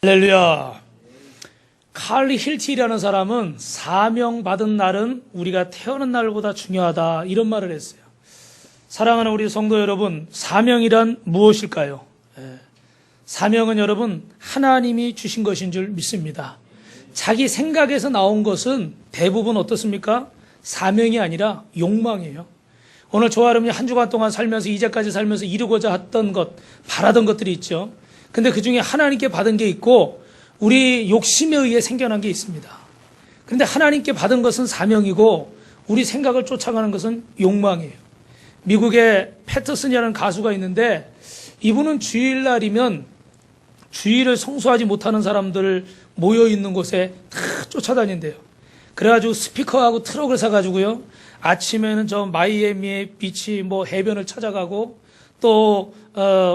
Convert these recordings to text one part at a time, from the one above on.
할렐루야. 칼 힐티라는 사람은 사명받은 날은 우리가 태어난 날보다 중요하다 이런 말을 했어요. 사랑하는 우리 성도 여러분, 사명이란 무엇일까요? 사명은 여러분 하나님이 주신 것인 줄 믿습니다. 자기 생각에서 나온 것은 대부분 어떻습니까? 사명이 아니라 욕망이에요. 오늘 저와 여러분이 한 주간 동안 살면서 이제까지 살면서 이루고자 했던 것, 바라던 것들이 있죠. 근데 그 중에 하나님께 받은 게 있고 우리 욕심에 의해 생겨난 게 있습니다. 그런데 하나님께 받은 것은 사명이고 우리 생각을 쫓아가는 것은 욕망이에요. 미국에 패터슨이라는 가수가 있는데 이분은 주일날이면 주일을 성수하지 못하는 사람들 모여있는 곳에 다 쫓아다닌대요. 그래가지고 스피커하고 트럭을 사가지고요. 아침에는 저 마이애미의 비치 해변을 찾아가고 또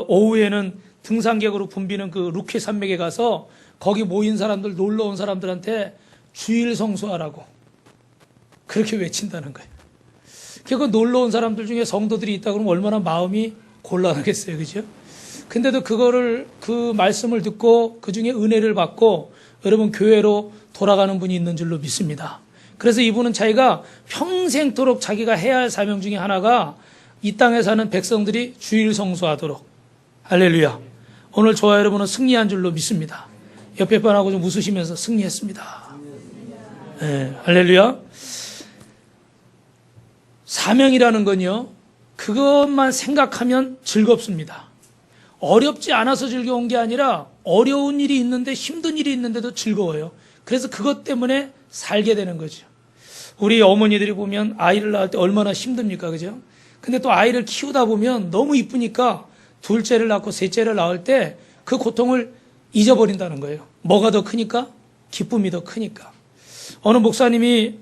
오후에는 등산객으로 붐비는 그 루키 산맥에 가서 거기 모인 사람들, 놀러 온 사람들한테 주일 성수하라고 그렇게 외친다는 거예요. 그 놀러 온 사람들 중에 성도들이 있다 그러면 얼마나 마음이 곤란하겠어요. 그죠? 근데도 그 말씀을 듣고 그 중에 은혜를 받고 여러분 교회로 돌아가는 분이 있는 줄로 믿습니다. 그래서 이분은 자기가 평생토록 자기가 해야 할 사명 중에 하나가 이 땅에 사는 백성들이 주일 성수하도록. 할렐루야. 오늘 저와 여러분은 승리한 줄로 믿습니다. 옆에 분하고 좀 웃으시면서 승리했습니다. 네, 할렐루야. 사명이라는 건요, 그것만 생각하면 즐겁습니다. 어렵지 않아서 즐거운 게 아니라 어려운 일이 있는데 힘든 일이 있는데도 즐거워요. 그래서 그것 때문에 살게 되는 거죠. 우리 어머니들이 보면 아이를 낳을 때 얼마나 힘듭니까? 그죠? 근데 또 아이를 키우다 보면 너무 이쁘니까 둘째를 낳고 셋째를 낳을 때 그 고통을 잊어버린다는 거예요. 뭐가 더 크니까? 기쁨이 더 크니까. 어느 목사님이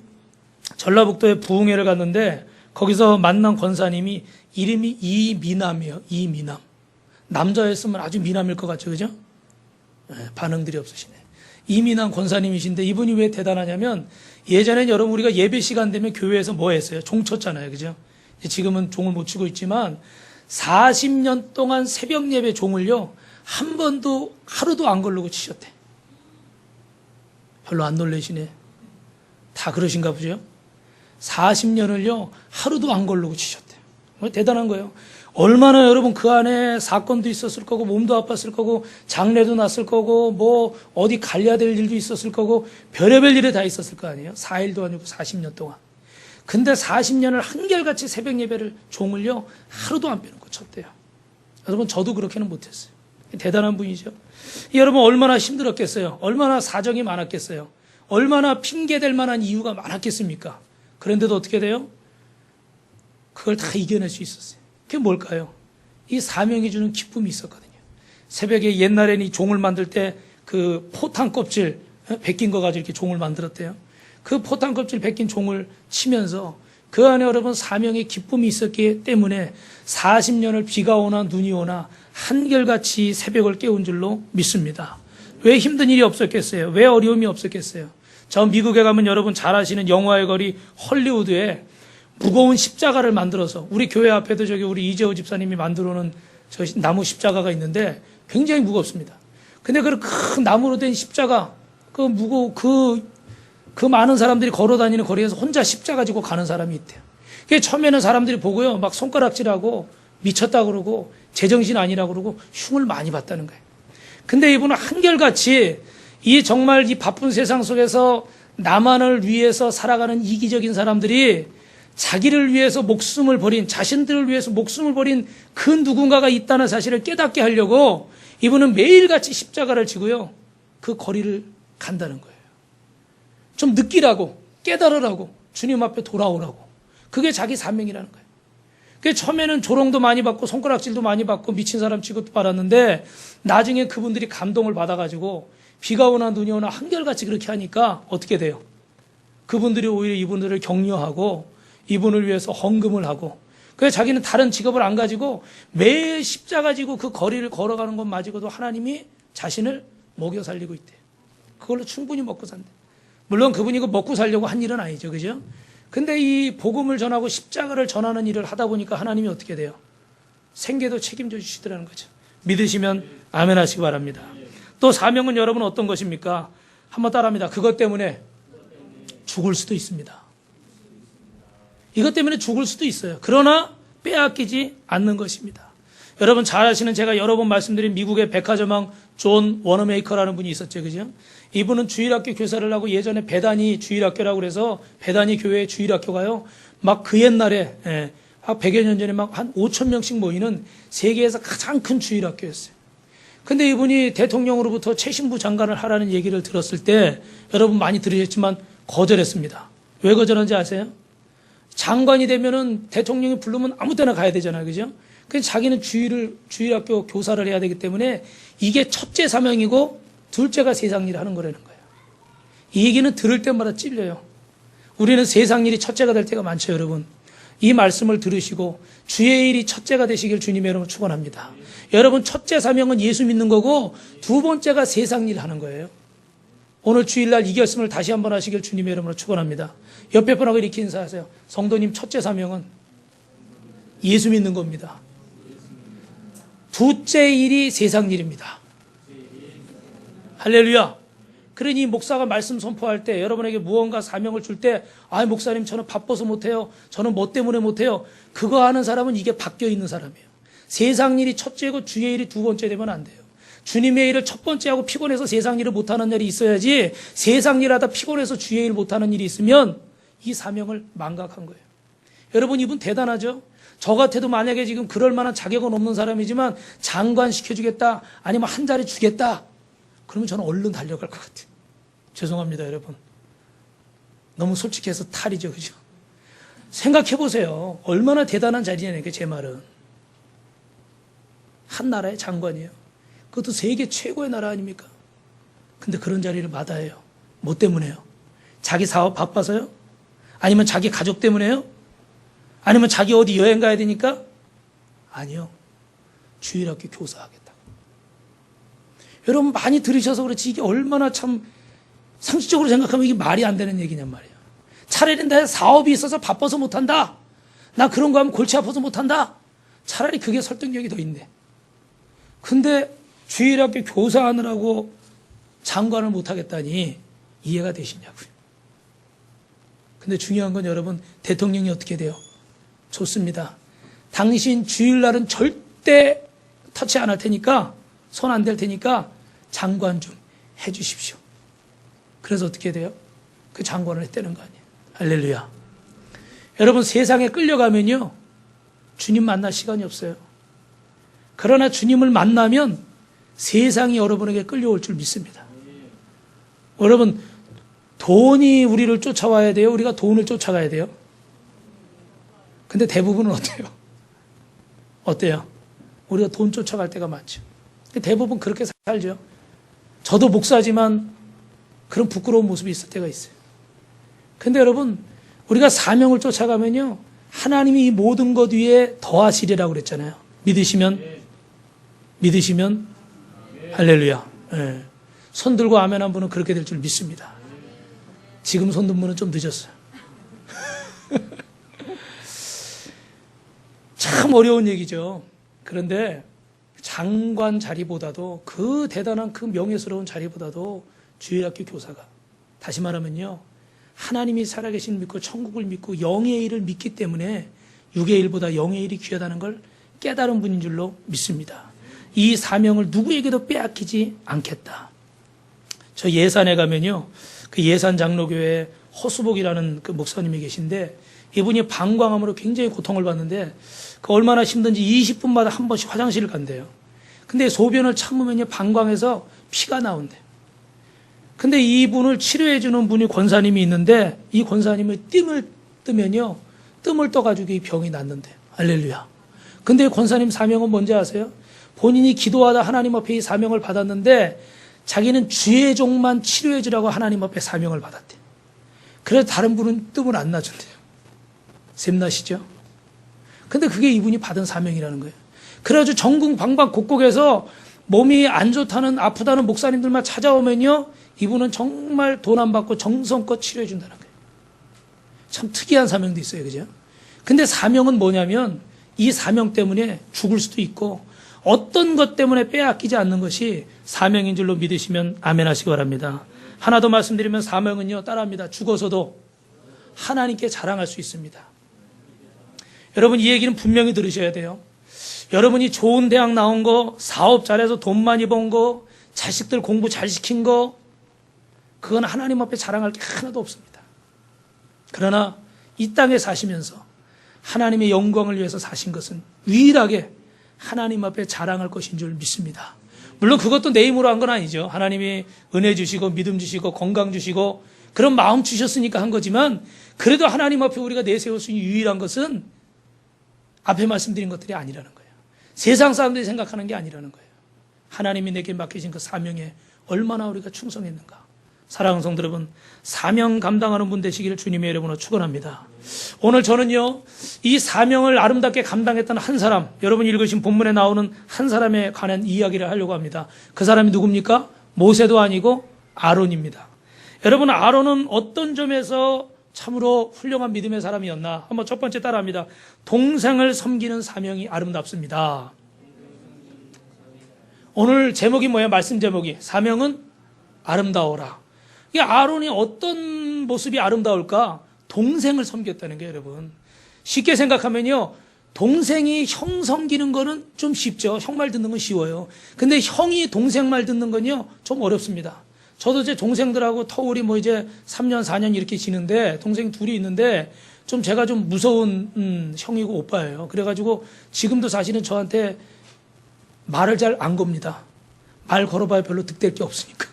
전라북도에 부흥회를 갔는데 거기서 만난 권사님이 이름이 이미남이에요. 이미남. 남자였으면 아주 미남일 것 같죠. 그죠? 네, 반응들이 없으시네. 이미남 권사님이신데 이분이 왜 대단하냐면 예전엔 여러분 우리가 예배 시간 되면 교회에서 뭐 했어요? 종 쳤잖아요. 그죠? 지금은 종을 못 치고 있지만 40년 동안 새벽 예배 종을요, 한 번도 하루도 안 걸르고 치셨대. 별로 안 놀라시네. 다 그러신가 보죠? 40년을요, 하루도 안 걸르고 치셨대요. 대단한 거예요. 얼마나 여러분 그 안에 사건도 있었을 거고, 몸도 아팠을 거고, 장례도 났을 거고, 어디 갈려야 될 일도 있었을 거고, 별의별 일이 다 있었을 거 아니에요? 4일도 아니고 40년 동안. 근데 40년을 한결같이 새벽 예배를 종을요, 하루도 안 빼놓고 쳤대요. 여러분, 저도 그렇게는 못했어요. 대단한 분이죠. 여러분, 얼마나 힘들었겠어요? 얼마나 사정이 많았겠어요? 얼마나 핑계댈 만한 이유가 많았겠습니까? 그런데도 어떻게 돼요? 그걸 다 이겨낼 수 있었어요. 그게 뭘까요? 이 사명이 주는 기쁨이 있었거든요. 새벽에 옛날에는 이 종을 만들 때 그 포탄 껍질 벗긴 거 가지고 이렇게 종을 만들었대요. 그 포탄 껍질 벗긴 종을 치면서 그 안에 여러분 사명의 기쁨이 있었기 때문에 40년을 비가 오나 눈이 오나 한결같이 새벽을 깨운 줄로 믿습니다. 왜 힘든 일이 없었겠어요? 왜 어려움이 없었겠어요? 저 미국에 가면 여러분 잘 아시는 영화의 거리 헐리우드에 무거운 십자가를 만들어서 우리 교회 앞에도 저기 우리 이재호 집사님이 만들어 놓은 저 나무 십자가가 있는데 굉장히 무겁습니다. 근데 그 큰 나무로 된 십자가 그 많은 사람들이 걸어 다니는 거리에서 혼자 십자가 지고 가는 사람이 있대요. 그게 처음에는 사람들이 보고요, 막 손가락질하고 미쳤다 그러고 제정신 아니라 그러고 흉을 많이 봤다는 거예요. 근데 이분은 한결같이 정말 이 바쁜 세상 속에서 나만을 위해서 살아가는 이기적인 사람들이 자기를 위해서 목숨을 버린, 자신들을 위해서 목숨을 버린 그 누군가가 있다는 사실을 깨닫게 하려고 이분은 매일같이 십자가를 지고요, 그 거리를 간다는 거예요. 좀 느끼라고, 깨달으라고, 주님 앞에 돌아오라고. 그게 자기 사명이라는 거예요. 그게 처음에는 조롱도 많이 받고 손가락질도 많이 받고 미친 사람 취급도 받았는데 나중에 그분들이 감동을 받아가지고 비가 오나 눈이 오나 한결같이 그렇게 하니까 어떻게 돼요? 그분들이 오히려 이분들을 격려하고 이분을 위해서 헌금을 하고, 그래서 자기는 다른 직업을 안 가지고 매일 십자가 지고 그 거리를 걸어가는 것 마치고도 하나님이 자신을 먹여 살리고 있대요. 그걸로 충분히 먹고 산대. 물론 그분이 그 먹고 살려고 한 일은 아니죠. 그죠? 근데 이 복음을 전하고 십자가를 전하는 일을 하다 보니까 하나님이 어떻게 돼요? 생계도 책임져 주시더라는 거죠. 믿으시면 아멘 하시기 바랍니다. 또 사명은 여러분 어떤 것입니까? 한번 따라합니다. 그것 때문에 죽을 수도 있습니다. 이것 때문에 죽을 수도 있어요. 그러나 빼앗기지 않는 것입니다. 여러분 잘 아시는 제가 여러 번 말씀드린 미국의 백화점왕 존 워너메이커라는 분이 있었죠. 그죠? 이분은 주일학교 교사를 하고 예전에 베다니 주일학교라고 그래서 베다니 교회의 주일학교가요. 막 그 옛날에 100여 년 전에 막 한 5천 명씩 모이는 세계에서 가장 큰 주일학교였어요. 근데 이분이 대통령으로부터 최신부 장관을 하라는 얘기를 들었을 때 여러분 많이 들으셨지만 거절했습니다. 왜 거절한지 아세요? 장관이 되면은 대통령이 부르면 아무 때나 가야 되잖아요. 그죠? 그래서 자기는 주일학교 교사를 해야 되기 때문에 이게 첫째 사명이고 둘째가 세상 일을 하는 거라는 거예요. 이 얘기는 들을 때마다 찔려요. 우리는 세상 일이 첫째가 될 때가 많죠, 여러분. 이 말씀을 들으시고 주의 일이 첫째가 되시길 주님의 이름으로 축원합니다. 여러분 첫째 사명은 예수 믿는 거고 두 번째가 세상 일 하는 거예요. 오늘 주일날 이 결심을 다시 한번 하시길 주님의 이름으로 축원합니다. 옆에 분하고 이렇게 인사하세요. 성도님 첫째 사명은 예수 믿는 겁니다. 둘째 일이 세상 일입니다. 할렐루야. 그러니 목사가 말씀 선포할 때 여러분에게 무언가 사명을 줄 때 목사님 저는 바빠서 못해요. 저는 뭐 때문에 못해요. 그거 하는 사람은 이게 바뀌어 있는 사람이에요. 세상 일이 첫째고 주의 일이 두 번째 되면 안 돼요. 주님의 일을 첫 번째 하고 피곤해서 세상 일을 못하는 일이 있어야지 세상 일 하다 피곤해서 주의 일 못하는 일이 있으면 이 사명을 망각한 거예요. 여러분 이분 대단하죠? 저 같아도 만약에 지금 그럴 만한 자격은 없는 사람이지만 장관 시켜주겠다 아니면 한 자리 주겠다 그러면 저는 얼른 달려갈 것 같아요. 죄송합니다 여러분. 너무 솔직해서 탈이죠. 그죠? 생각해 보세요. 얼마나 대단한 자리냐니까 제 말은. 한 나라의 장관이에요. 그것도 세계 최고의 나라 아닙니까? 근데 그런 자리를 마다해요. 뭐 때문에요? 자기 사업 바빠서요? 아니면 자기 가족 때문에요? 아니면 자기 어디 여행 가야 되니까? 아니요. 주일학교 교사하겠다. 여러분 많이 들으셔서 그렇지 이게 얼마나 참 상식적으로 생각하면 이게 말이 안 되는 얘기냔 말이에요. 차라리 내 사업이 있어서 바빠서 못한다. 나 그런 거 하면 골치 아파서 못한다. 차라리 그게 설득력이 더 있네. 근데 주일학교 교사하느라고 장관을 못하겠다니 이해가 되시냐고요. 근데 중요한 건 여러분 대통령이 어떻게 돼요? 좋습니다. 당신 주일날은 절대 터치 안 할 테니까 손 안 댈 테니까 장관 좀 해 주십시오. 그래서 어떻게 돼요? 그 장관을 했다는 거 아니에요. 할렐루야. 여러분 세상에 끌려가면요. 주님 만날 시간이 없어요. 그러나 주님을 만나면 세상이 여러분에게 끌려올 줄 믿습니다. 여러분 돈이 우리를 쫓아와야 돼요? 우리가 돈을 쫓아가야 돼요? 근데 대부분은 어때요? 어때요? 우리가 돈 쫓아갈 때가 많죠. 대부분 그렇게 살죠. 저도 목사지만 그런 부끄러운 모습이 있을 때가 있어요. 근데 여러분 우리가 사명을 쫓아가면요. 하나님이 이 모든 것 위에 더하시리라고 그랬잖아요. 믿으시면 할렐루야. 네. 손 들고 아멘 한 분은 그렇게 될 줄 믿습니다. 지금 손 든 분은 좀 늦었어요. 참 어려운 얘기죠. 그런데 장관 자리보다도 그 대단한 그 명예스러운 자리보다도 주일학교 교사가 다시 말하면요. 하나님이 살아계신 믿고 천국을 믿고 영의 일을 믿기 때문에 육의 일보다 영의 일이 귀하다는 걸 깨달은 분인 줄로 믿습니다. 이 사명을 누구에게도 빼앗기지 않겠다. 저 예산에 가면요. 그 예산 장로교회 허수복이라는 그 목사님이 계신데 이분이 방광암으로 굉장히 고통을 받는데 그 얼마나 힘든지 20분마다 한 번씩 화장실을 간대요. 근데 소변을 참으면요. 방광에서 피가 나온대요. 근데 이분을 치료해주는 분이 권사님이 있는데 이 권사님의 뜸을 뜨면요. 뜸을 떠가지고 이 병이 낫는데요. 할렐루야. 근데 권사님 사명은 뭔지 아세요? 본인이 기도하다 하나님 앞에 이 사명을 받았는데 자기는 주의 종만 치료해주라고 하나님 앞에 사명을 받았대요. 그래서 다른 분은 뜸을 안 놔준대요. 샘나시죠? 근데 그게 이분이 받은 사명이라는 거예요. 그래가지고 전국 방방 곳곳에서 몸이 안 좋다는 아프다는 목사님들만 찾아오면요. 이분은 정말 돈 안 받고 정성껏 치료해 준다는 거예요. 참 특이한 사명도 있어요. 그죠? 근데 사명은 뭐냐면 이 사명 때문에 죽을 수도 있고 어떤 것 때문에 빼앗기지 않는 것이 사명인 줄로 믿으시면 아멘 하시기 바랍니다. 하나 더 말씀드리면 사명은요, 따라합니다. 죽어서도 하나님께 자랑할 수 있습니다. 여러분, 이 얘기는 분명히 들으셔야 돼요. 여러분이 좋은 대학 나온 거, 사업 잘해서 돈 많이 번 거, 자식들 공부 잘 시킨 거, 그건 하나님 앞에 자랑할 게 하나도 없습니다. 그러나 이 땅에 사시면서 하나님의 영광을 위해서 사신 것은 유일하게 하나님 앞에 자랑할 것인 줄 믿습니다. 물론 그것도 내 힘으로 한 건 아니죠. 하나님이 은혜 주시고 믿음 주시고 건강 주시고 그런 마음 주셨으니까 한 거지만, 그래도 하나님 앞에 우리가 내세울 수 있는 유일한 것은 앞에 말씀드린 것들이 아니라는 거예요. 세상 사람들이 생각하는 게 아니라는 거예요. 하나님이 내게 맡기신 그 사명에 얼마나 우리가 충성했는가. 사랑하는 성도 여러분, 사명 감당하는 분 되시기를 주님의 이름으로 축원합니다. 오늘 저는요, 이 사명을 아름답게 감당했던 한 사람, 여러분이 읽으신 본문에 나오는 한 사람에 관한 이야기를 하려고 합니다. 그 사람이 누굽니까? 모세도 아니고 아론입니다. 여러분, 아론은 어떤 점에서 참으로 훌륭한 믿음의 사람이었나? 한번 첫 번째 따라합니다. 동생을 섬기는 사명이 아름답습니다. 오늘 제목이 뭐예요? 말씀 제목이. 사명은 아름다워라. 이 아론이 어떤 모습이 아름다울까? 동생을 섬겼다는 게, 여러분. 쉽게 생각하면요, 동생이 형 섬기는 거는 좀 쉽죠. 형 말 듣는 건 쉬워요. 근데 형이 동생 말 듣는 건요, 좀 어렵습니다. 저도 제 동생들하고 터울이 뭐 이제 3년, 4년 이렇게 지는데, 동생 둘이 있는데, 좀 제가 좀 무서운 형이고 오빠예요. 그래가지고 지금도 사실은 저한테 말을 잘 안 겁니다. 말 걸어봐야 별로 득될 게 없으니까.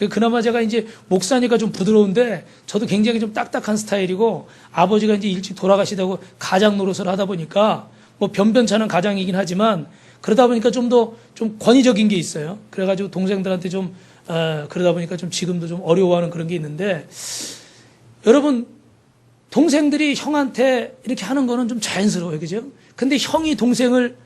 그나마 제가 이제 목사니까 좀 부드러운데, 저도 굉장히 좀 딱딱한 스타일이고, 아버지가 이제 일찍 돌아가시다고 가장 노릇을 하다 보니까, 뭐 변변찮은 가장이긴 하지만, 그러다 보니까 좀 더 좀 권위적인 게 있어요. 그래가지고 동생들한테 좀, 그러다 보니까 좀 지금도 좀 어려워하는 그런 게 있는데, 여러분, 동생들이 형한테 이렇게 하는 거는 좀 자연스러워요. 그죠? 근데 형이 동생을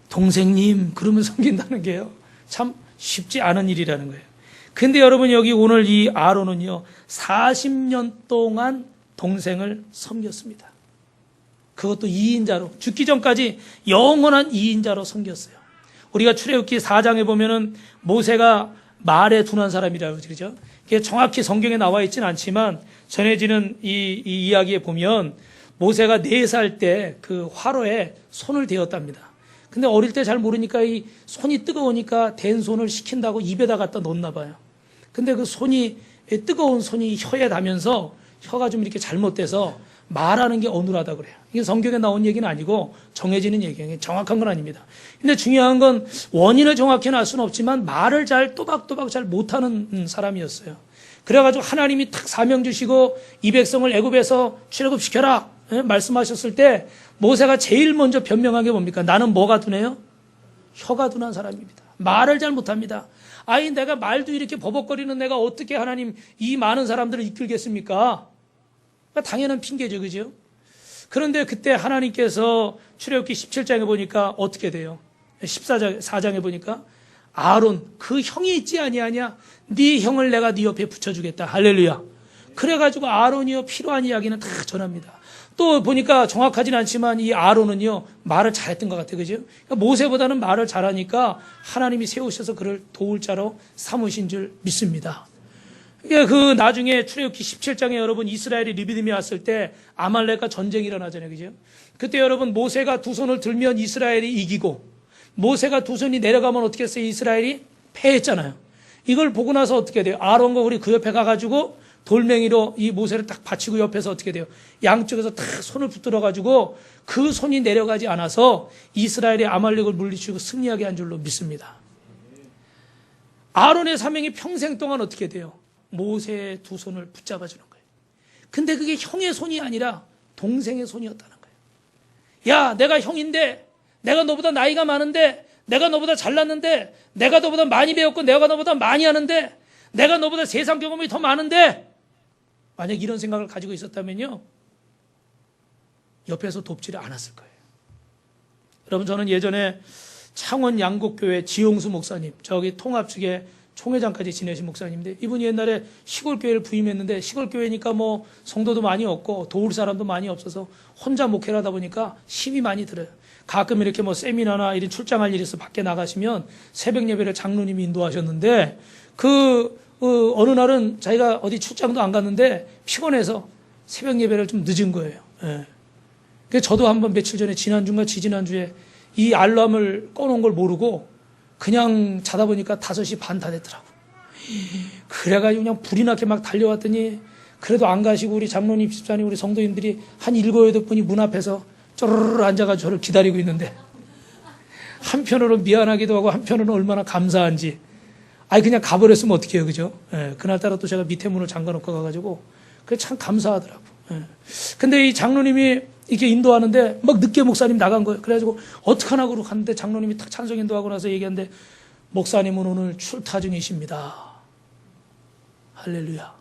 동생님 그러면 섬긴다는 게요, 참 쉽지 않은 일이라는 거예요. 근데 여러분, 여기 오늘 이 아론은요, 40년 동안 동생을 섬겼습니다. 그것도 2인자로, 죽기 전까지 영원한 2인자로 섬겼어요. 우리가 출애굽기 4장에 보면은 모세가 말에 둔한 사람이라고 그러죠. 이게 정확히 성경에 나와 있지는 않지만 전해지는 이 이야기에 보면 모세가 4살 때 그 화로에 손을 대었답니다. 근데 어릴 때 잘 모르니까 이 손이 뜨거우니까 댄 손을 식힌다고 입에다 갖다 넣었나 봐요. 근데 그 손이, 뜨거운 손이 혀에 닿으면서 혀가 좀 이렇게 잘못돼서 말하는 게 어눌하다 그래요. 이게 성경에 나온 얘기는 아니고 정해지는 얘기예요. 정확한 건 아닙니다. 근데 중요한 건 원인을 정확히 알 수는 없지만 말을 잘 또박또박 잘 못하는 사람이었어요. 그래가지고 하나님이 탁 사명 주시고 이 백성을 애굽에서 출애굽시켜라 말씀하셨을 때 모세가 제일 먼저 변명한 게 뭡니까? 나는 뭐가 둔해요? 혀가 둔한 사람입니다. 말을 잘 못합니다. 아니, 내가 말도 이렇게 버벅거리는 내가 어떻게 하나님 이 많은 사람들을 이끌겠습니까? 그러니까 당연한 핑계죠, 그죠? 그런데 그때 하나님께서 출애굽기 17장에 보니까 어떻게 돼요? 14장에 보니까 아론 그 형이 있지 아니하냐? 네 형을 내가 네 옆에 붙여주겠다. 할렐루야. 그래가지고 아론이요, 필요한 이야기는 다 전합니다. 또 보니까 정확하진 않지만 이 아론은요, 말을 잘했던 것 같아요. 그죠? 그러니까 모세보다는 말을 잘하니까 하나님이 세우셔서 그를 도울 자로 삼으신 줄 믿습니다. 그 나중에 출애굽기 17장에 여러분 이스라엘이 리비딤이 왔을 때 아말렉과 전쟁이 일어나잖아요. 그죠? 그때 여러분 모세가 두 손을 들면 이스라엘이 이기고 모세가 두 손이 내려가면 어떻게 했어요? 이스라엘이 패했잖아요. 이걸 보고 나서 어떻게 돼요? 아론과 우리 그 옆에 가가지고 돌멩이로 이 모세를 딱 받치고 옆에서 어떻게 돼요? 양쪽에서 딱 손을 붙들어 가지고 그 손이 내려가지 않아서 이스라엘이 아말렉을 물리치고 승리하게 한 줄로 믿습니다. 아론의 사명이 평생 동안 어떻게 돼요? 모세의 두 손을 붙잡아 주는 거예요. 근데 그게 형의 손이 아니라 동생의 손이었다는 거예요. 야, 내가 형인데, 내가 너보다 나이가 많은데, 내가 너보다 잘났는데, 내가 너보다 많이 배웠고, 내가 너보다 많이 하는데, 내가 너보다 세상 경험이 더 많은데, 만약 이런 생각을 가지고 있었다면요, 옆에서 돕지를 않았을 거예요. 여러분, 저는 예전에 창원 양곡교회 지용수 목사님, 저기 통합 측에 총회장까지 지내신 목사님인데, 이분이 옛날에 시골교회를 부임했는데, 시골교회니까 뭐 성도도 많이 없고 도울 사람도 많이 없어서 혼자 목회를 하다 보니까 힘이 많이 들어요. 가끔 이렇게 뭐 세미나나 이런 출장할 일이 있어 밖에 나가시면 새벽 예배를 장로님이 인도하셨는데 어느 날은 자기가 어디 출장도 안 갔는데 피곤해서 새벽 예배를 좀 늦은 거예요. 예. 그래서 저도 한번 며칠 전에 지난주인가 지지난주에 이 알람을 꺼놓은 걸 모르고 그냥 자다 보니까 5시 반 다 됐더라고. 그래가지고 그냥 불이 나게 막 달려왔더니 그래도 안 가시고 우리 장로님, 집사님, 우리 성도님들이 한 7, 8분이 문 앞에서 쪼르르 앉아가지고 저를 기다리고 있는데 한편으로는 미안하기도 하고 한편으로는 얼마나 감사한지 그냥 가버렸으면 어떡해요, 그죠? 예, 그날따라 또 제가 밑에 문을 잠가놓고 가가지고 그게 참 감사하더라고. 예. 근데 이 장로님이 이렇게 인도하는데 막 늦게 목사님 나간 거예요. 그래가지고 어떡하나 그러고 갔는데 장로님이 탁 찬송 인도하고 나서 얘기하는데 목사님은 오늘 출타 중이십니다. 할렐루야.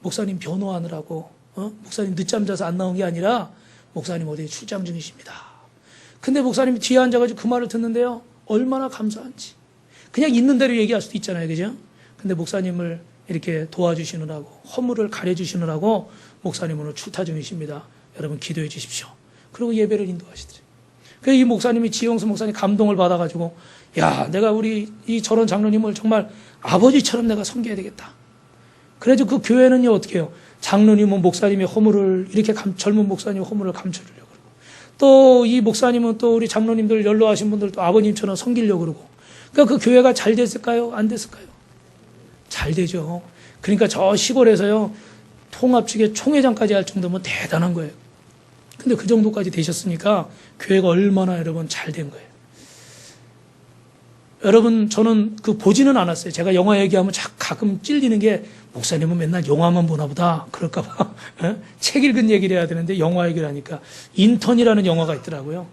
목사님 변호하느라고 목사님 늦잠 자서 안 나온 게 아니라 목사님 어디에 출장 중이십니다. 근데 목사님이 뒤에 앉아가지고 그 말을 듣는데요. 얼마나 감사한지. 그냥 있는 대로 얘기할 수도 있잖아요. 그죠? 근데 목사님을 이렇게 도와주시느라고 허물을 가려주시느라고 목사님 오늘 출타 중이십니다. 여러분 기도해 주십시오. 그리고 예배를 인도하시더래요. 그래서 이 목사님이 지영수 목사님 감동을 받아가지고 야 내가 우리 이 저런 장로님을 정말 아버지처럼 내가 섬겨야 되겠다. 그래서 그 교회는요 어떻게 해요? 장로님은 목사님의 허물을 이렇게 젊은 목사님 허물을 감추려고 그러고 또 이 목사님은 또 우리 장로님들 연로하신 분들도 아버님처럼 섬기려고 그러고 그러니까 그 교회가 잘 됐을까요? 안 됐을까요? 잘 되죠. 그러니까 저 시골에서요 통합 측의 총회장까지 할 정도면 대단한 거예요. 근데 그 정도까지 되셨으니까 교회가 얼마나 여러분 잘 된 거예요. 여러분 저는 보지는 않았어요. 제가 영화 얘기하면 가끔 찔리는 게 목사님은 맨날 영화만 보나 보다 그럴까 봐 책 읽은 얘기를 해야 되는데 영화 얘기를 하니까 인턴이라는 영화가 있더라고요.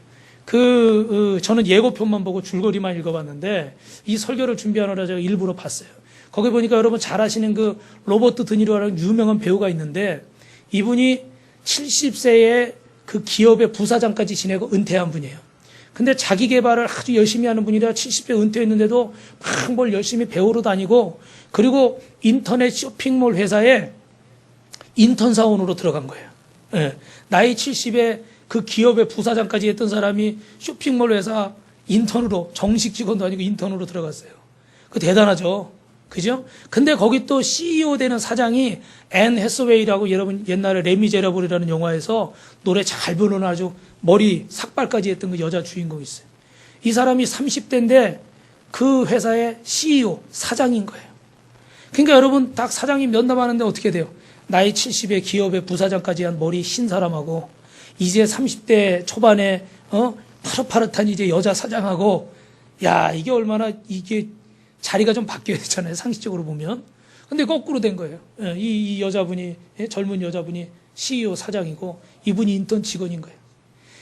저는 예고편만 보고 줄거리만 읽어봤는데 이 설교를 준비하느라 제가 일부러 봤어요. 거기 보니까 여러분 잘 아시는 로버트 드니로라는 유명한 배우가 있는데 이분이 70세에 그 기업의 부사장까지 지내고 은퇴한 분이에요. 근데 자기 개발을 아주 열심히 하는 분이라 70세 은퇴했는데도 막 뭘 열심히 배우러 다니고 그리고 인터넷 쇼핑몰 회사에 인턴 사원으로 들어간 거예요. 예. 나이 70에 그 기업의 부사장까지 했던 사람이 쇼핑몰 회사 인턴으로 정식 직원도 아니고 인턴으로 들어갔어요. 그 대단하죠. 그죠? 근데 거기 또 CEO 되는 사장이 앤 해서웨이라고 여러분 옛날에 레미제라블이라는 영화에서 노래 잘 부르는 아주 머리 삭발까지 했던 그 여자 주인공이 있어요. 이 사람이 30대인데 그 회사의 CEO, 사장인 거예요. 그러니까 여러분 딱 사장이 면담하는데 어떻게 돼요? 나이 70에 기업의 부사장까지 한 머리 흰 사람하고 이제 30대 초반에 파릇파릇한 이제 여자 사장하고 야 이게 얼마나 이게 자리가 좀 바뀌어야 되잖아요. 상식적으로 보면. 근데 거꾸로 된 거예요. 이 여자분이 젊은 여자분이 CEO 사장이고 이분이 인턴 직원인 거예요.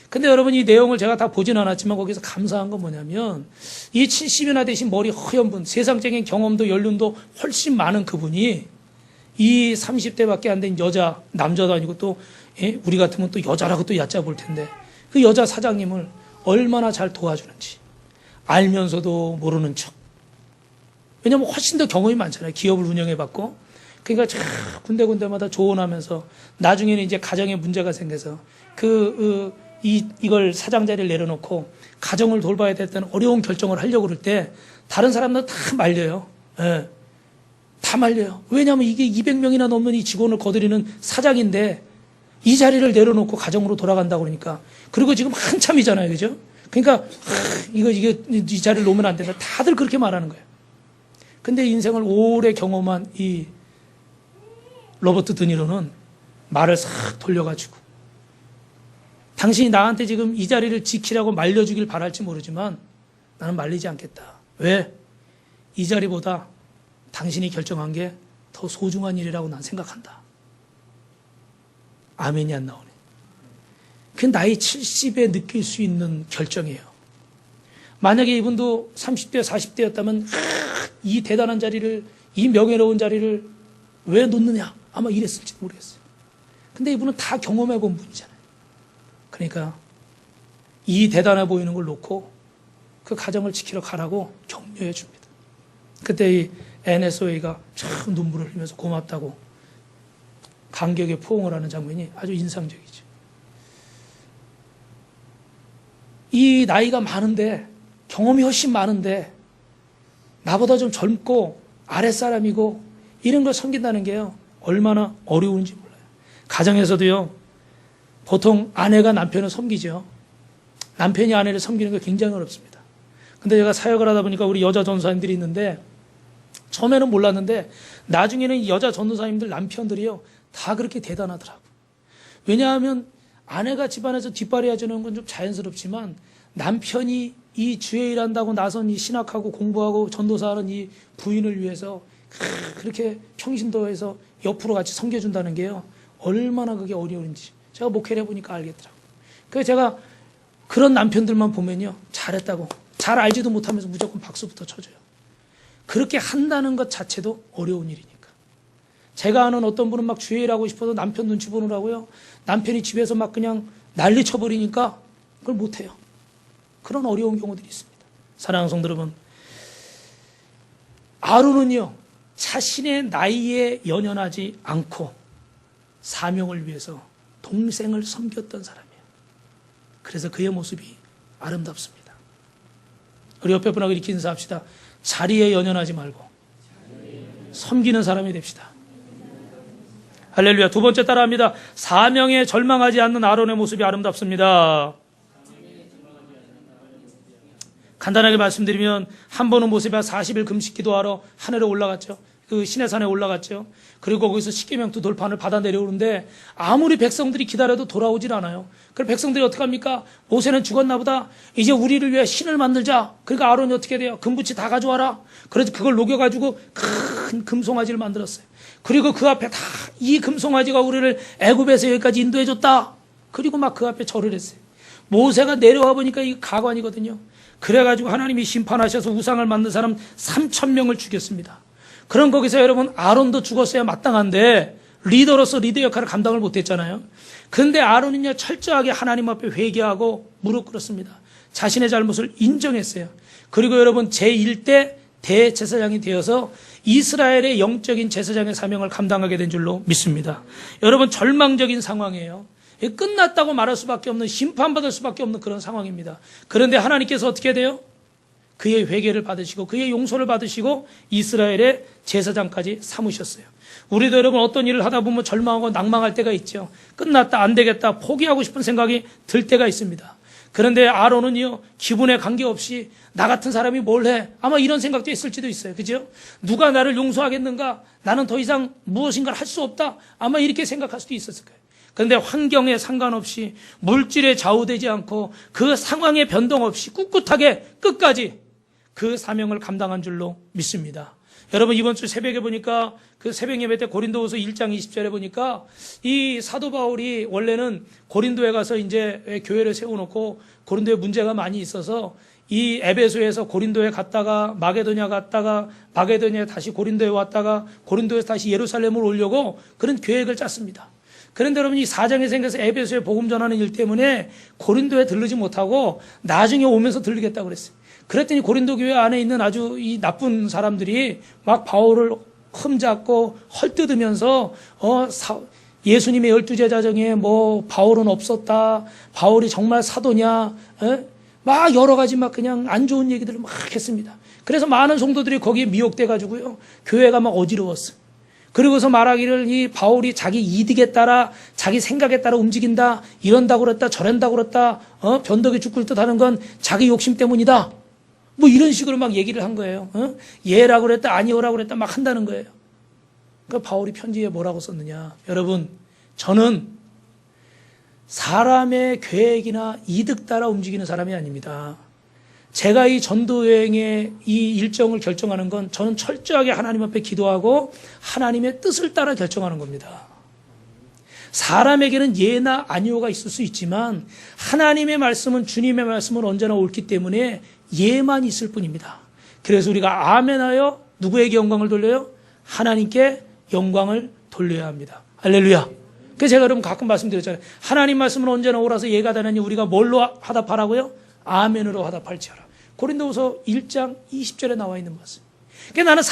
근데 여러분 이 내용을 제가 다 보진 않았지만 거기서 감사한 건 뭐냐면 이 70이나 되신 머리 허연 분, 세상적인 경험도 연륜도 훨씬 많은 그분이 이 30대밖에 안 된 여자, 남자도 아니고 또 우리 같으면 또 여자라고 또 얕잡을 텐데 그 여자 사장님을 얼마나 잘 도와주는지 알면서도 모르는 척. 왜냐면 훨씬 더 경험이 많잖아요. 기업을 운영해봤고. 그러니까 군데군데마다 조언하면서 나중에는 이제 가정에 문제가 생겨서 이걸 사장 자리를 내려놓고 가정을 돌봐야 될 때는 어려운 결정을 하려고 그럴 때 다른 사람들은 다 말려요. 예. 다 말려요. 왜냐하면 이게 200명이나 넘는 이 직원을 거느리는 사장인데 이 자리를 내려놓고 가정으로 돌아간다고 그러니까. 그리고 지금 한참이잖아요. 그죠? 그러니까 이 자리를 놓으면 안 된다. 다들 그렇게 말하는 거예요. 근데 인생을 오래 경험한 이 로버트 드니로는 말을 싹 돌려가지고 당신이 나한테 지금 이 자리를 지키라고 말려주길 바랄지 모르지만 나는 말리지 않겠다. 왜? 이 자리보다 당신이 결정한 게 더 소중한 일이라고 난 생각한다. 아멘이 안 나오네. 그 나이 70에 느낄 수 있는 결정이에요. 만약에 이분도 30대, 40대였다면 이 대단한 자리를, 이 명예로운 자리를 왜 놓느냐? 아마 이랬을지도 모르겠어요. 근데 이분은 다 경험해 본 분이잖아요. 그러니까 이 대단해 보이는 걸 놓고 그 가정을 지키러 가라고 격려해 줍니다. 그때 이 NSOA가 참 눈물을 흘리면서 고맙다고 감격에 포옹을 하는 장면이 아주 인상적이죠. 이 나이가 많은데, 경험이 훨씬 많은데, 나보다 좀 젊고 아랫사람이고 이런 걸 섬긴다는 게요, 얼마나 어려운지 몰라요. 가정에서도요, 보통 아내가 남편을 섬기죠. 남편이 아내를 섬기는 게 굉장히 어렵습니다. 근데 제가 사역을 하다 보니까 우리 여자 전도사님들이 있는데, 처음에는 몰랐는데 나중에는 이 여자 전도사님들 남편들이요, 다 그렇게 대단하더라고요. 왜냐하면 아내가 집안에서 뒷발이 해주는 건 좀 자연스럽지만, 남편이 이 주의 일한다고 나선 이 신학하고 공부하고 전도사하는 이 부인을 위해서 그렇게 평신도에서 옆으로 같이 섬겨준다는 게요, 얼마나 그게 어려운지 제가 목회를 해보니까 알겠더라고요. 그래서 제가 그런 남편들만 보면요, 잘했다고, 잘 알지도 못하면서 무조건 박수부터 쳐줘요. 그렇게 한다는 것 자체도 어려운 일이니까. 제가 아는 어떤 분은 막 주의 일하고 싶어도 남편 눈치 보느라고요, 남편이 집에서 막 그냥 난리 쳐버리니까 그걸 못해요. 그런 어려운 경우들이 있습니다. 사랑하는 성도 여러분, 아론은요, 자신의 나이에 연연하지 않고 사명을 위해서 동생을 섬겼던 사람이에요. 그래서 그의 모습이 아름답습니다. 우리 옆에 분하고 이렇게 인사합시다. 자리에 연연하지 말고 섬기는 사람이 됩시다. 할렐루야. 두 번째 따라합니다. 사명에 절망하지 않는 아론의 모습이 아름답습니다. 간단하게 말씀드리면, 한 번은 모세가 40일 금식 기도하러 하늘에 올라갔죠. 그 시내산에 올라갔죠. 그리고 거기서 십계명도 돌판을 받아 내려오는데 아무리 백성들이 기다려도 돌아오질 않아요. 그럼 백성들이 어떻게 합니까? 모세는 죽었나 보다. 이제 우리를 위해 신을 만들자. 그러니까 아론이 어떻게 돼요? 금붙이 다 가져와라. 그래서 그걸 녹여가지고 큰 금송아지를 만들었어요. 그리고 그 앞에 다 이 금송아지가 우리를 애굽에서 여기까지 인도해줬다. 그리고 막 그 앞에 절을 했어요. 모세가 내려와 보니까 이게 가관이거든요. 그래가지고 하나님이 심판하셔서 우상을 만든 사람 3,000명을 죽였습니다. 그럼 거기서 여러분, 아론도 죽었어야 마땅한데 리더로서 리더 역할을 감당을 못했잖아요. 그런데 아론은요, 철저하게 하나님 앞에 회개하고 무릎 꿇었습니다. 자신의 잘못을 인정했어요. 그리고 여러분, 제1대 대제사장이 되어서 이스라엘의 영적인 제사장의 사명을 감당하게 된 줄로 믿습니다. 여러분, 절망적인 상황이에요. 끝났다고 말할 수밖에 없는, 심판받을 수밖에 없는 그런 상황입니다. 그런데 하나님께서 어떻게 돼요? 그의 회개를 받으시고 그의 용서를 받으시고 이스라엘의 제사장까지 삼으셨어요. 우리도 여러분, 어떤 일을 하다 보면 절망하고 낭망할 때가 있죠. 끝났다, 안 되겠다, 포기하고 싶은 생각이 들 때가 있습니다. 그런데 아론은요, 기분에 관계없이 나 같은 사람이 뭘 해? 아마 이런 생각도 있을지도 있어요. 그죠? 누가 나를 용서하겠는가? 나는 더 이상 무엇인가를 할 수 없다. 아마 이렇게 생각할 수도 있었을 거예요. 그런데 환경에 상관없이, 물질에 좌우되지 않고 그 상황에 변동 없이 꿋꿋하게 끝까지 그 사명을 감당한 줄로 믿습니다. 여러분, 이번 주 새벽에 보니까 그 새벽 예배 때 고린도후서 1장 20절에 보니까 이 사도 바울이 원래는 고린도에 가서 이제 교회를 세워놓고 고린도에 문제가 많이 있어서 이 에베소에서 고린도에 갔다가 마게도냐 갔다가 마게도냐에 다시 고린도에 왔다가 고린도에서 다시 예루살렘을 오려고 그런 계획을 짰습니다. 그런데 여러분, 이 사정이 생겨서 에베소에 복음 전하는 일 때문에 고린도에 들르지 못하고 나중에 오면서 들르겠다고 그랬어요. 그랬더니 고린도 교회 안에 있는 아주 이 나쁜 사람들이 막 바울을 흠잡고 헐뜯으면서 예수님의 12제자 중에 뭐 바울은 없었다, 바울이 정말 사도냐, 막 여러 가지 막 그냥 안 좋은 얘기들을 막 했습니다. 그래서 많은 성도들이 거기에 미혹돼 가지고요, 교회가 막 어지러웠어요. 그리고서 말하기를 이 바울이 자기 이득에 따라, 자기 생각에 따라 움직인다, 이런다고 그랬다, 저런다고 그랬다, 변덕이 죽을 듯 하는 건 자기 욕심 때문이다, 뭐 이런 식으로 막 얘기를 한 거예요. 예라고 그랬다, 아니오라고 그랬다 막 한다는 거예요. 그러니까 바울이 편지에 뭐라고 썼느냐. 여러분, 저는 사람의 계획이나 이득 따라 움직이는 사람이 아닙니다. 제가 이 전도 여행의 이 일정을 결정하는 건 저는 철저하게 하나님 앞에 기도하고 하나님의 뜻을 따라 결정하는 겁니다. 사람에게는 예나 아니오가 있을 수 있지만 하나님의 말씀은, 주님의 말씀은 언제나 옳기 때문에 예만 있을 뿐입니다. 그래서 우리가 아멘하여 누구에게 영광을 돌려요? 하나님께 영광을 돌려야 합니다. 할렐루야. 그래서 제가 여러분 가끔 말씀드렸잖아요. 하나님 말씀은 언제나 옳아서 예가 되느니 우리가 뭘로 화답하라고요? 아멘으로 화답할지어라. 고린도후서 1장 20절에 나와 있는 말씀. 그러니까 나는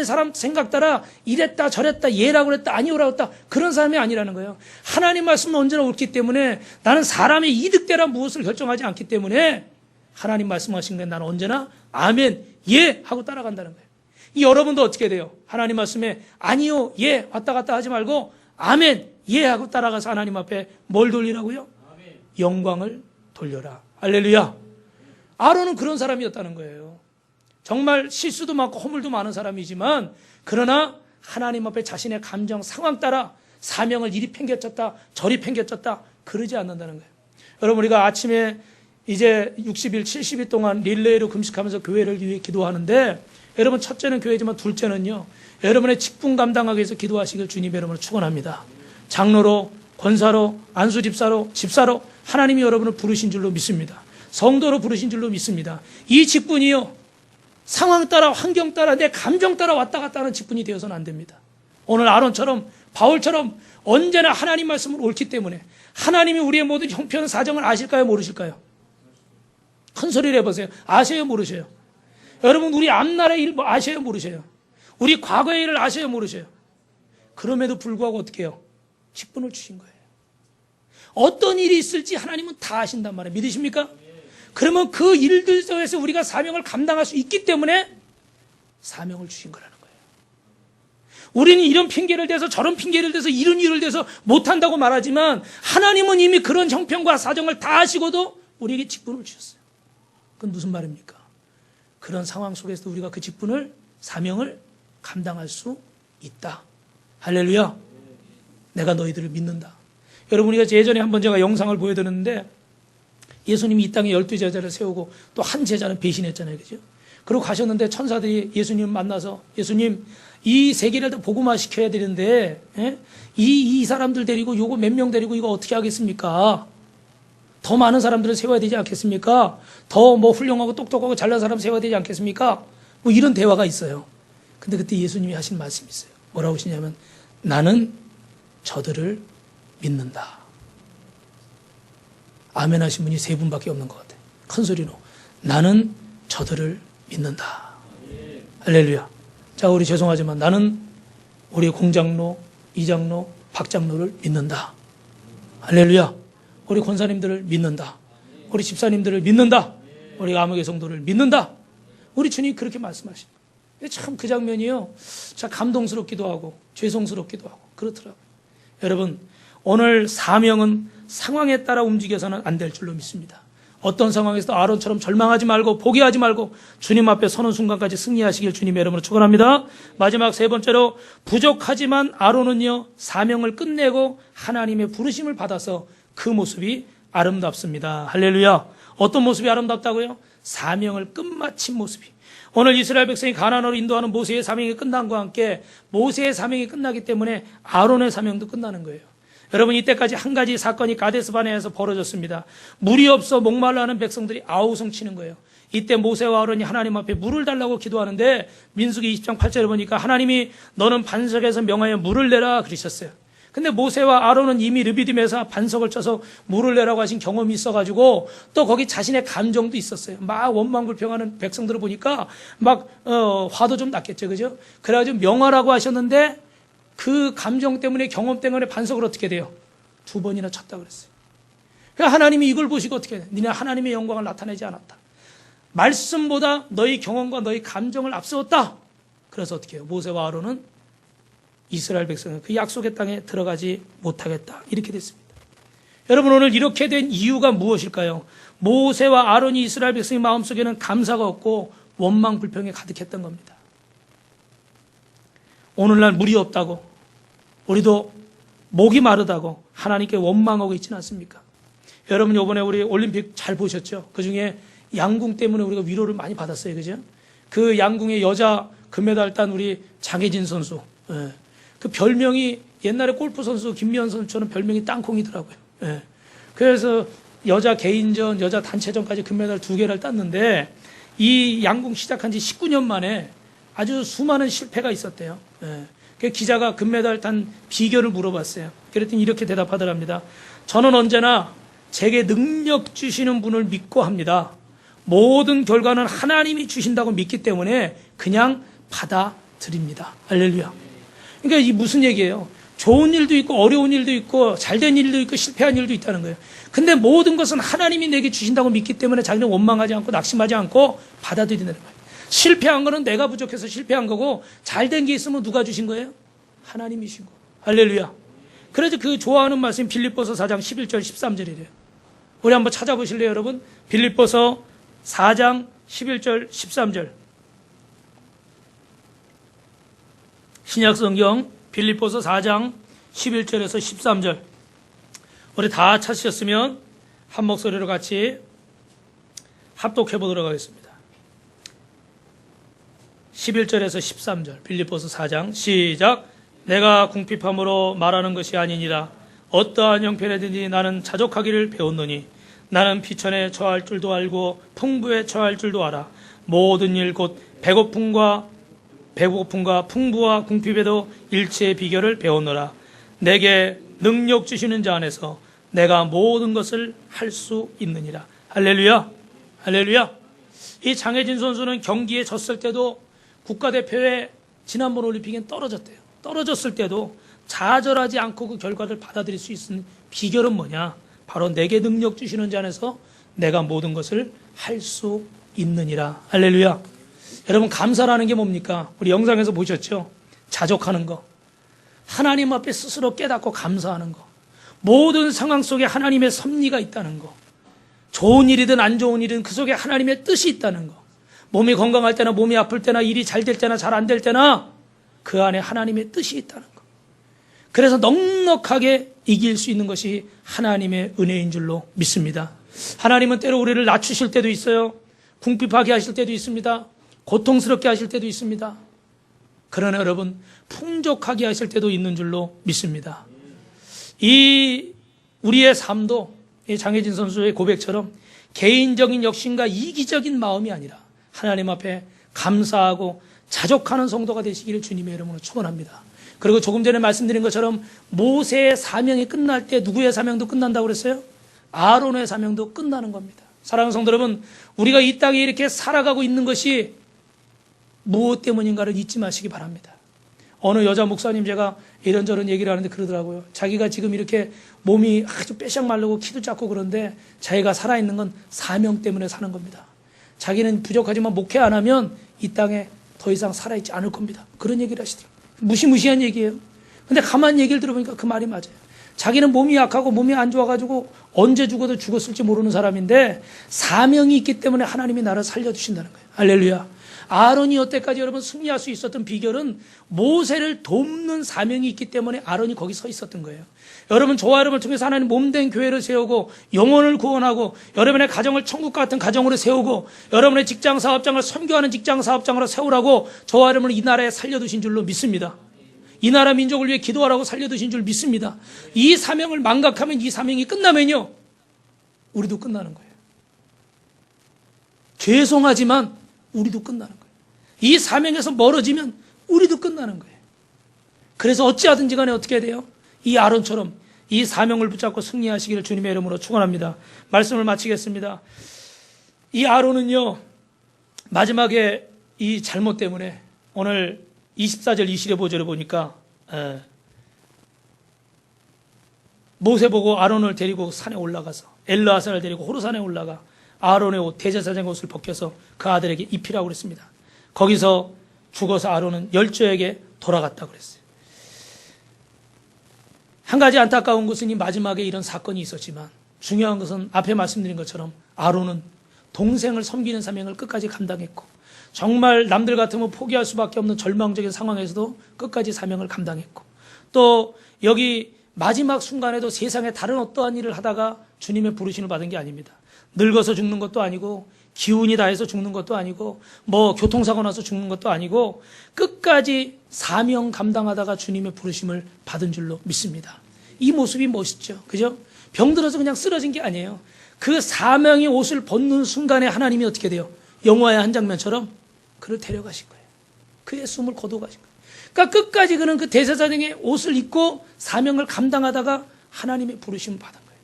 사람 생각 따라 이랬다 저랬다 예라고 그랬다 아니오라고 했다 그런 사람이 아니라는 거예요. 하나님 말씀은 언제나 옳기 때문에 나는 사람의 이득대로 무엇을 결정하지 않기 때문에 하나님 말씀하신 게 나는 언제나 아멘 예 하고 따라간다는 거예요. 여러분도 어떻게 돼요? 하나님 말씀에 아니요 예 왔다 갔다 하지 말고 아멘 예 하고 따라가서 하나님 앞에 뭘 돌리라고요? 아멘. 영광을 돌려라. 할렐루야. 아론은 그런 사람이었다는 거예요. 정말 실수도 많고 허물도 많은 사람이지만 그러나 하나님 앞에 자신의 감정 상황 따라 사명을 이리 팽개쳤다 저리 팽개쳤다 그러지 않는다는 거예요. 여러분 우리가 아침에 이제 60일 70일 동안 릴레이로 금식하면서 교회를 위해 기도하는데 여러분 첫째는 교회지만 둘째는요 여러분의 직분 감당하기 위해서 기도하시길 주님 여러분을 축원합니다. 장로로 권사로 안수집사로 집사로 하나님이 여러분을 부르신 줄로 믿습니다. 성도로 부르신 줄로 믿습니다. 이 직분이요 상황 따라 환경 따라 내 감정 따라 왔다 갔다 하는 직분이 되어서는 안 됩니다. 오늘 아론처럼 바울처럼 언제나 하나님 말씀을 옳기 때문에 하나님이 우리의 모든 형편 사정을 아실까요 모르실까요? 큰 소리를 해보세요. 아셔요 모르셔요? 여러분 우리 앞날의 일 아셔요 모르셔요? 우리 과거의 일을 아셔요 모르셔요? 그럼에도 불구하고 어떻게 해요? 직분을 주신 거예요. 어떤 일이 있을지 하나님은 다 아신단 말이에요. 믿으십니까? 그러면 그 일들 속에서 우리가 사명을 감당할 수 있기 때문에 사명을 주신 거라는 거예요. 우리는 이런 핑계를 대서 저런 핑계를 대서 이런 일을 대서 못한다고 말하지만 하나님은 이미 그런 형편과 사정을 다 아시고도 우리에게 직분을 주셨어요. 그건 무슨 말입니까? 그런 상황 속에서 우리가 그 직분을 사명을 감당할 수 있다. 할렐루야. 내가 너희들을 믿는다. 여러분 우리가 예전에 한번 제가 영상을 보여드렸는데 예수님이 이 땅에 12제자를 세우고 또 한 제자는 배신했잖아요. 그죠? 그러고 가셨는데 천사들이 예수님을 만나서 예수님 이 세계를 다 복음화 시켜야 되는데 이 사람들 데리고 요거 몇 명 데리고 이거 어떻게 하겠습니까? 더 많은 사람들을 세워야 되지 않겠습니까? 더 뭐 훌륭하고 똑똑하고 잘난 사람 세워야 되지 않겠습니까? 뭐 이런 대화가 있어요. 근데 그때 예수님이 하신 말씀이 있어요. 뭐라고 하시냐면 나는 저들을 믿는다. 아멘 하신 분이 세 분밖에 없는 것 같아요. 큰 소리로 나는 저들을 믿는다. 할렐루야. 자 우리 죄송하지만 나는 우리 공장로, 이장로, 박장로를 믿는다. 할렐루야. 우리 권사님들을 믿는다. 우리 집사님들을 믿는다. 우리 암흑의 성도를 믿는다. 우리 주님이 그렇게 말씀하십니다. 참 그 장면이요 참 감동스럽기도 하고 죄송스럽기도 하고 그렇더라고요. 여러분 오늘 사명은 상황에 따라 움직여서는 안 될 줄로 믿습니다. 어떤 상황에서도 아론처럼 절망하지 말고 포기하지 말고 주님 앞에 서는 순간까지 승리하시길 주님의 이름으로 축원합니다. 마지막 세 번째로 부족하지만 아론은요 사명을 끝내고 하나님의 부르심을 받아서 그 모습이 아름답습니다. 할렐루야. 어떤 모습이 아름답다고요? 사명을 끝마친 모습이. 오늘 이스라엘 백성이 가나안으로 인도하는 모세의 사명이 끝난 것과 함께 모세의 사명이 끝나기 때문에 아론의 사명도 끝나는 거예요. 여러분 이때까지 한 가지 사건이 가데스 바네아에서 벌어졌습니다. 물이 없어 목말라 하는 백성들이 아우성 치는 거예요. 이때 모세와 아론이 하나님 앞에 물을 달라고 기도하는데 민수기 20장 8절에 보니까 하나님이 너는 반석에서 명하여 물을 내라 그러셨어요. 근데 모세와 아론은 이미 르비딤에서 반석을 쳐서 물을 내라고 하신 경험이 있어가지고 또 거기 자신의 감정도 있었어요. 막 원망불평하는 백성들을 보니까 막 화도 좀 났겠죠, 그죠? 그래가지고 명하라고 하셨는데 그 감정 때문에 경험 때문에 반석을 어떻게 돼요? 2번이나 쳤다 그랬어요. 그러니까 하나님이 이걸 보시고 어떻게 해요? 니네 하나님의 영광을 나타내지 않았다. 말씀보다 너희 경험과 너희 감정을 앞세웠다. 그래서 어떻게 해요? 모세와 아론은 이스라엘 백성은 그 약속의 땅에 들어가지 못하겠다. 이렇게 됐습니다. 여러분 오늘 이렇게 된 이유가 무엇일까요? 모세와 아론이 이스라엘 백성의 마음속에는 감사가 없고 원망 불평에 가득했던 겁니다. 오늘날 물이 없다고 우리도 목이 마르다고 하나님께 원망하고 있지는 않습니까? 여러분 이번에 우리 올림픽 잘 보셨죠? 그중에 양궁 때문에 우리가 위로를 많이 받았어요. 그죠? 그 양궁의 여자 금메달 딴 우리 장혜진 선수. 그 별명이 옛날에 골프 선수 김미연 선수처럼 별명이 땅콩이더라고요. 그래서 여자 개인전, 여자 단체전까지 금메달 2개를 땄는데 이 양궁 시작한 지 19년 만에 아주 수많은 실패가 있었대요. 그 기자가 금메달 딴 비결을 물어봤어요. 그랬더니 이렇게 대답하더랍니다. 저는 언제나 제게 능력 주시는 분을 믿고 합니다. 모든 결과는 하나님이 주신다고 믿기 때문에 그냥 받아들입니다. 할렐루야. 그러니까 이 무슨 얘기예요? 좋은 일도 있고 어려운 일도 있고 잘된 일도 있고 실패한 일도 있다는 거예요. 근데 모든 것은 하나님이 내게 주신다고 믿기 때문에 자기는 원망하지 않고 낙심하지 않고 받아들이는 거예요. 실패한 거는 내가 부족해서 실패한 거고 잘된 게 있으면 누가 주신 거예요? 하나님이신 거예요. 할렐루야. 그래서 그 좋아하는 말씀이 빌립보서 4장 11절 13절이래요. 우리 한번 찾아보실래요, 여러분? 빌립보서 4장 11절 13절. 신약성경 빌립보서 4장 11절에서 13절. 우리 다 찾으셨으면 한 목소리로 같이 합독해 보도록 하겠습니다. 11절에서 13절 빌립보서 4장 시작. 내가 궁핍함으로 말하는 것이 아니니라. 어떠한 형편에든지 나는 자족하기를 배웠노니 나는 비천에 처할 줄도 알고 풍부에 처할 줄도 알아. 모든 일 곧 배고픔과 풍부와 궁핍에도 일체의 비결을 배웠노라. 내게 능력 주시는 자 안에서 내가 모든 것을 할 수 있느니라. 할렐루야. 할렐루야. 이 장혜진 선수는 경기에 졌을 때도 국가대표에 지난번 올림픽엔 떨어졌대요. 떨어졌을 때도 좌절하지 않고 그 결과를 받아들일 수 있는 비결은 뭐냐? 바로 내게 능력 주시는 자 안에서 내가 모든 것을 할 수 있느니라. 할렐루야. 여러분, 감사라는 게 뭡니까? 우리 영상에서 보셨죠? 자족하는 거. 하나님 앞에 스스로 깨닫고 감사하는 거. 모든 상황 속에 하나님의 섭리가 있다는 거. 좋은 일이든 안 좋은 일이든 그 속에 하나님의 뜻이 있다는 거. 몸이 건강할 때나 몸이 아플 때나 일이 잘 될 때나 잘 안 될 때나 그 안에 하나님의 뜻이 있다는 거. 그래서 넉넉하게 이길 수 있는 것이 하나님의 은혜인 줄로 믿습니다. 하나님은 때로 우리를 낮추실 때도 있어요. 궁핍하게 하실 때도 있습니다. 고통스럽게 하실 때도 있습니다. 그러나 여러분, 풍족하게 하실 때도 있는 줄로 믿습니다. 이 우리의 삶도 이 장혜진 선수의 고백처럼 개인적인 욕심과 이기적인 마음이 아니라 하나님 앞에 감사하고 자족하는 성도가 되시기를 주님의 이름으로 축원합니다. 그리고 조금 전에 말씀드린 것처럼 모세의 사명이 끝날 때 누구의 사명도 끝난다고 그랬어요? 아론의 사명도 끝나는 겁니다. 사랑하는 성도 여러분, 우리가 이 땅에 이렇게 살아가고 있는 것이 무엇 때문인가를 잊지 마시기 바랍니다. 어느 여자 목사님 제가 이런저런 얘기를 하는데 그러더라고요. 자기가 지금 이렇게 몸이 아주 빼샥 마르고 키도 작고 그런데 자기가 살아있는 건 사명 때문에 사는 겁니다. 자기는 부족하지만 목회 안 하면 이 땅에 더 이상 살아있지 않을 겁니다. 그런 얘기를 하시더라고요. 무시무시한 얘기예요. 근데 가만히 얘기를 들어보니까 그 말이 맞아요. 자기는 몸이 약하고 몸이 안 좋아가지고 언제 죽어도 죽었을지 모르는 사람인데 사명이 있기 때문에 하나님이 나를 살려주신다는 거예요. 할렐루야. 아론이 여태까지 여러분 승리할 수 있었던 비결은 모세를 돕는 사명이 있기 때문에 아론이 거기 서 있었던 거예요. 여러분, 저와 여러분을 통해서 하나님 몸된 교회를 세우고 영혼을 구원하고 여러분의 가정을 천국과 같은 가정으로 세우고 여러분의 직장 사업장을 선교하는 직장 사업장으로 세우라고 저와 여러분을 이 나라에 살려두신 줄로 믿습니다. 이 나라 민족을 위해 기도하라고 살려두신 줄 믿습니다. 이 사명을 망각하면, 이 사명이 끝나면요, 우리도 끝나는 거예요. 죄송하지만 우리도 끝나는 거예요. 이 사명에서 멀어지면 우리도 끝나는 거예요. 그래서 어찌하든지 간에 어떻게 해야 돼요? 이 아론처럼 이 사명을 붙잡고 승리하시기를 주님의 이름으로 축원합니다. 말씀을 마치겠습니다. 이 아론은요, 마지막에 이 잘못 때문에 오늘 24절 25절을 보니까 모세 보고 아론을 데리고 산에 올라가서 엘르아살을 데리고 호르산에 올라가 아론의 옷, 대제사장의 옷을 벗겨서 그 아들에게 입히라고 그랬습니다. 거기서 죽어서 아론은 열조에게 돌아갔다고 그랬어요. 한 가지 안타까운 것은 이 마지막에 이런 사건이 있었지만 중요한 것은 앞에 말씀드린 것처럼 아론은 동생을 섬기는 사명을 끝까지 감당했고 정말 남들 같으면 포기할 수밖에 없는 절망적인 상황에서도 끝까지 사명을 감당했고 또 여기 마지막 순간에도 세상에 다른 어떠한 일을 하다가 주님의 부르심을 받은 게 아닙니다. 늙어서 죽는 것도 아니고 기운이 다해서 죽는 것도 아니고 뭐 교통사고 나서 죽는 것도 아니고 끝까지 사명 감당하다가 주님의 부르심을 받은 줄로 믿습니다. 이 모습이 멋있죠. 그죠? 병들어서 그냥 쓰러진 게 아니에요. 그 사명의 옷을 벗는 순간에 하나님이 어떻게 돼요? 영화의 한 장면처럼 그를 데려가신 거예요. 그의 숨을 거둬가신 거예요. 그러니까 끝까지 그는 그 대제사장의 옷을 입고 사명을 감당하다가 하나님의 부르심을 받은 거예요.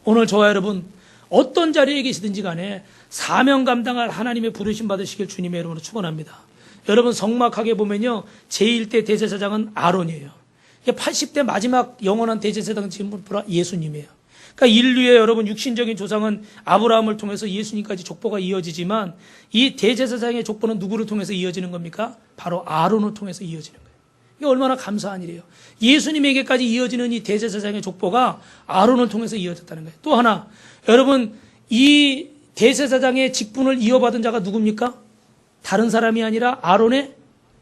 오늘 저와 여러분 어떤 자리에 계시든지 간에 사명 감당할 하나님의 부르심 받으시길 주님의 이름으로 축원합니다. 여러분 성막하게 보면요. 제1대 대제사장은 아론이에요. 80대 마지막 영원한 대제사장 지금 예수님이에요. 그러니까 인류의 여러분 육신적인 조상은 아브라함을 통해서 예수님까지 족보가 이어지지만 이 대제사장의 족보는 누구를 통해서 이어지는 겁니까? 바로 아론을 통해서 이어지는 거예요. 이게 얼마나 감사한 일이에요. 예수님에게까지 이어지는 이 대제사장의 족보가 아론을 통해서 이어졌다는 거예요. 또 하나, 여러분 이 대제사장의 직분을 이어받은 자가 누굽니까? 다른 사람이 아니라 아론의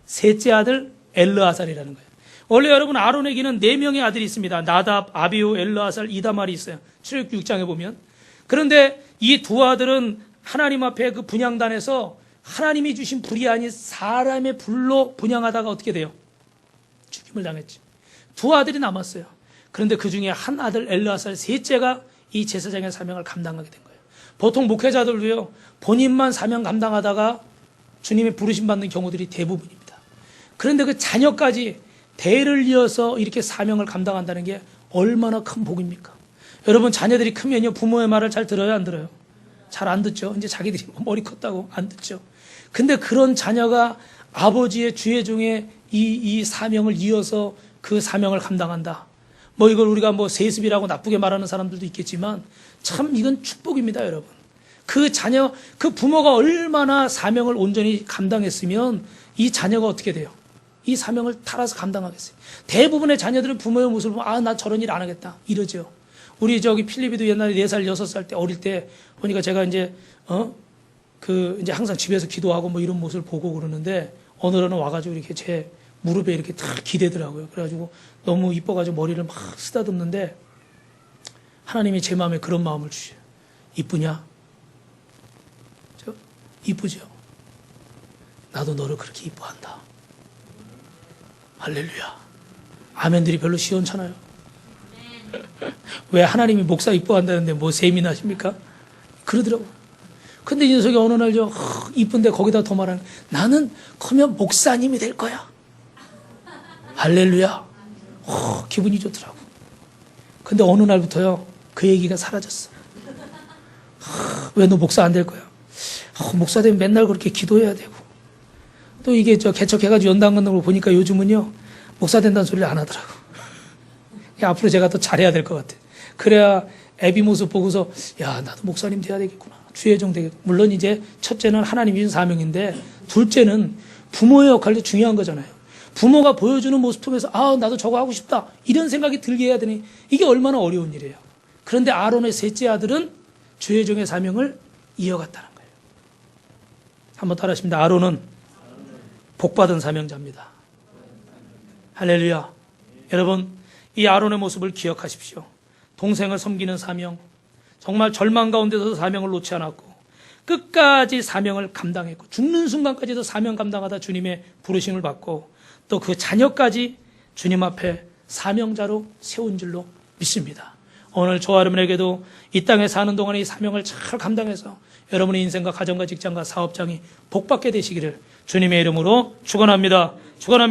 셋째 아들 엘르아살이라는 거예요. 원래 여러분 아론에게는 4명의 아들이 있습니다. 나답, 아비후, 엘르아살, 이다말이 있어요. 출애굽기 6장에 보면. 그런데 이 두 아들은 하나님 앞에 그 분향단에서 하나님이 주신 불이 아닌 사람의 불로 분향하다가 어떻게 돼요? 죽임을 당했죠. 두 아들이 남았어요. 그런데 그 중에 한 아들 엘르아살 셋째가 이 제사장의 사명을 감당하게 된 거예요. 보통 목회자들도요, 본인만 사명 감당하다가 주님의 부르심 받는 경우들이 대부분입니다. 그런데 그 자녀까지 대를 이어서 이렇게 사명을 감당한다는 게 얼마나 큰 복입니까? 여러분 자녀들이 크면요 부모의 말을 잘 들어요, 안 들어요? 잘 안 듣죠. 이제 자기들이 머리 컸다고 안 듣죠. 근데 그런 자녀가 아버지의 주의 종의 이 사명을 이어서 그 사명을 감당한다. 뭐 이걸 우리가 뭐 세습이라고 나쁘게 말하는 사람들도 있겠지만 참 이건 축복입니다, 여러분. 그 자녀, 그 부모가 얼마나 사명을 온전히 감당했으면 이 자녀가 어떻게 돼요? 이 사명을 따라서 감당하겠어요. 대부분의 자녀들은 부모의 모습을 보면 아, 나 저런 일 안 하겠다 이러죠. 우리 저기 필리비도 옛날에 4살, 6살 때 어릴 때 보니까 제가 이제 이제 항상 집에서 기도하고 뭐 이런 모습을 보고 그러는데 어느 날은 와가지고 이렇게 제 무릎에 이렇게 탁 기대더라고요. 그래가지고 너무 이뻐가지고 머리를 막 쓰다듬는데 하나님이 제 마음에 그런 마음을 주셔요. 이쁘냐? 저 이쁘죠? 나도 너를 그렇게 이뻐한다. 할렐루야. 아멘들이 별로 시원찮아요. 왜 하나님이 목사 이뻐한다는데 뭐 세미나십니까? 그러더라고요. 근데 이 녀석이 어느 날 이쁜데 거기다 더 말하는 나는 커면 목사님이 될 거야. 할렐루야. 기분이 좋더라고. 근데 어느 날부터요 그 얘기가 사라졌어. 왜 너 목사 안 될 거야? 목사 되면 맨날 그렇게 기도해야 되고 또 이게 개척해가지고 연당 걷는 걸 보니까 요즘은요 목사 된다는 소리를 안 하더라고. 앞으로 제가 더 잘해야 될 것 같아. 그래야 애비 모습 보고서 야 나도 목사님 돼야 되겠구나. 주의종 되겠구나. 물론 이제 첫째는 하나님이 주신 사명인데 둘째는 부모의 역할도 중요한 거잖아요. 부모가 보여주는 모습 통해서 아 나도 저거 하고 싶다 이런 생각이 들게 해야 되니 이게 얼마나 어려운 일이에요. 그런데 아론의 셋째 아들은 주의종의 사명을 이어갔다는 거예요. 한번 따라하십니다. 아론은 복받은 사명자입니다. 할렐루야. 여러분 이 아론의 모습을 기억하십시오. 동생을 섬기는 사명, 정말 절망 가운데서 사명을 놓지 않았고 끝까지 사명을 감당했고 죽는 순간까지도 사명 감당하다 주님의 부르심을 받고 또 그 자녀까지 주님 앞에 사명자로 세운 줄로 믿습니다. 오늘 저와 여러분에게도 이 땅에 사는 동안에 이 사명을 잘 감당해서 여러분의 인생과 가정과 직장과 사업장이 복받게 되시기를 주님의 이름으로 축원합니다. 축원합니다.